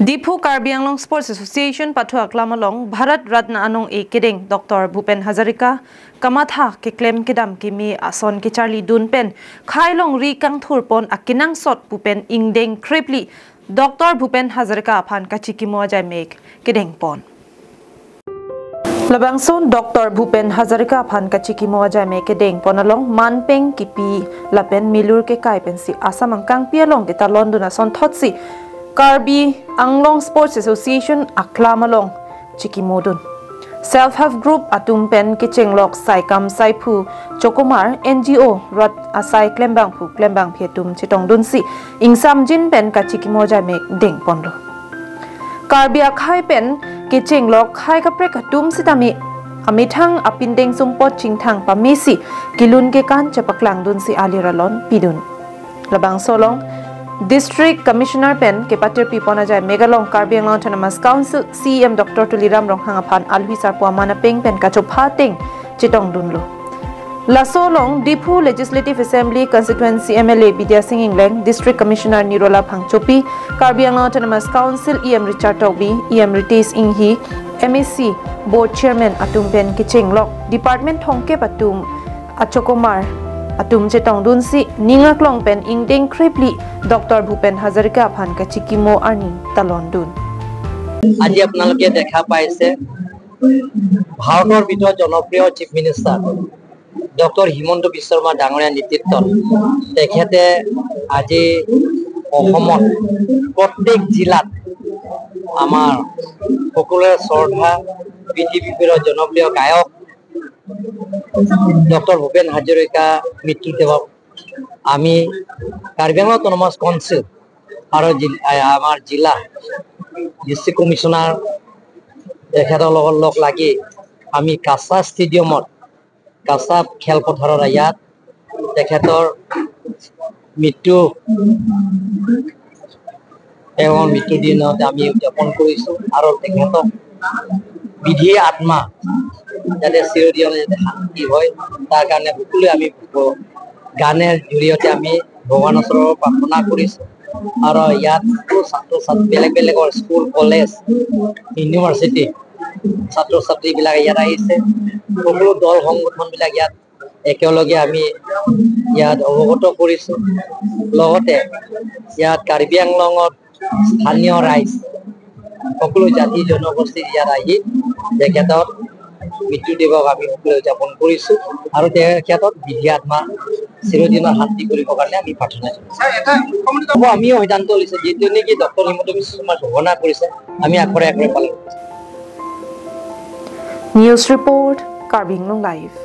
Diphu Karbi Anglong Sports Association pathu aklam along Bharat Ratna anong e kedeng Dr. Bhupen Hazarika kamatha ke claim kedam kimi ason ke Charlie Dunpen khailong ri kang thurpon akinang sot Bhupen Ingdeng-14 Dr. Bhupen Hazarika aphan kachekimo ajaimek kedeng pon Labangson Dr. Bhupen Hazarika aphan kachekimo ajaimek kedeng pon along manpeng kipi lapen milur ke kai pensi asam angkang pialong ke talon duna son thotsi Karbi Anglong Sports Association aklam along chikimodun self-help group atumpen kichenglok saikam saipu chokomar NGO rat asai klembang phetum chitong dunsi ingsam jin pen ka chikimo jamek deng ponlo Karbi akhai pen kichenglok khai ka prek atum sitami amithang apindeng sungpot chingthang pamisi kilun ke kan chapaklang dunsi aliralon pidun labang solong District Commissioner Pen ke patir pipona jai Megalong Karbi Anglong Autonomous Council CM Dr. Tuliram Ronghang aphan alhisar puamana peng pen kachopha teng chitong dunlo Lasolong Diphu Legislative Assembly Constituency MLA Bidya Singh Ingdeng District Commissioner Nirola Phangchopi Karbi Anglong Autonomous Council EM Richard Togbi EM Ritis Inghi MSC Board Chairman Atum Pen Kichenglok Department Thongke Patum Achokomar Atum chetong dunsi ningaklong pen Ingdeng-14 Dr. Bhupen Hazarika aphan kachekimo ani talon dun আজি আপোনালোকে দেখা পাইছে ভাৰতৰ ভিতৰত জনপ্ৰিয় chief minister doctor Himanta Biswa Sarma ডাঙৰীয়া নেতৃত্বত তেখেতে আজি অসমত প্ৰত্যেক জিলাত আমাৰ সকলোৰে শ্ৰদ্ধা পৃথিৱীৰ জনপ্ৰিয় গায়ক Dr. Bhupen Hazarika মৃত্যু দেৱক আমি কাৰ্বি আংলং অটোনমাস কাউন্সিল আৰু আমাৰ জিলা ডিস্ট্ৰিক্ট কমিশনাৰ তেখেতৰ লগত লগ লাগি আমি কাসা ষ্টেডিয়ামত কাসা খেলপথাৰৰ ইয়াত তেখেতৰ মৃত্যু দিনত আমি উদযাপন কৰিছো আৰু তেখেতক বিধি আত্মা যাতে চিৰদিন শান্তি হয় তাৰ কাৰণে সকলোৱে আমি গানেৰ জৰিয়তে আমি ভগৱানৰ ওচৰত প্ৰাৰ্থনা কৰিছো আৰু ইয়াত ছাত্ৰ ছাত্ৰী বেলেগ স্কুল কলেজ ইউনিভাৰ্চিটি ছাত্ৰ ছাত্ৰী বিলাক ইয়াত আহিছে সকলো দল সংগঠন বিলাক ইয়াত একেলগে আমি ইয়াত অৱগত কৰিছো লগতে ইয়াত কাৰ্বি আংলঙত স্থানীয় ৰাইজ সকলো জাতি জনগোষ্ঠী ইয়াত আহি তেখেতৰ মৃত্যু দিৱস আমি উদযাপন কৰিছো আৰু তেখেতক বিধি আত্মা চিৰদিনৰ শান্তি কৰিবৰ কাৰণে আমি প্ৰাৰ্থনা কৰিছো আমিও সিদ্ধান্ত লৈছো যিটো নেকি ডক্টৰ হিমন্ত বিশ্ব শৰ্মাৰ ঘোষণা কৰিছে আমি আখৰে আখৰে পালন News Report Karbi Anglong Live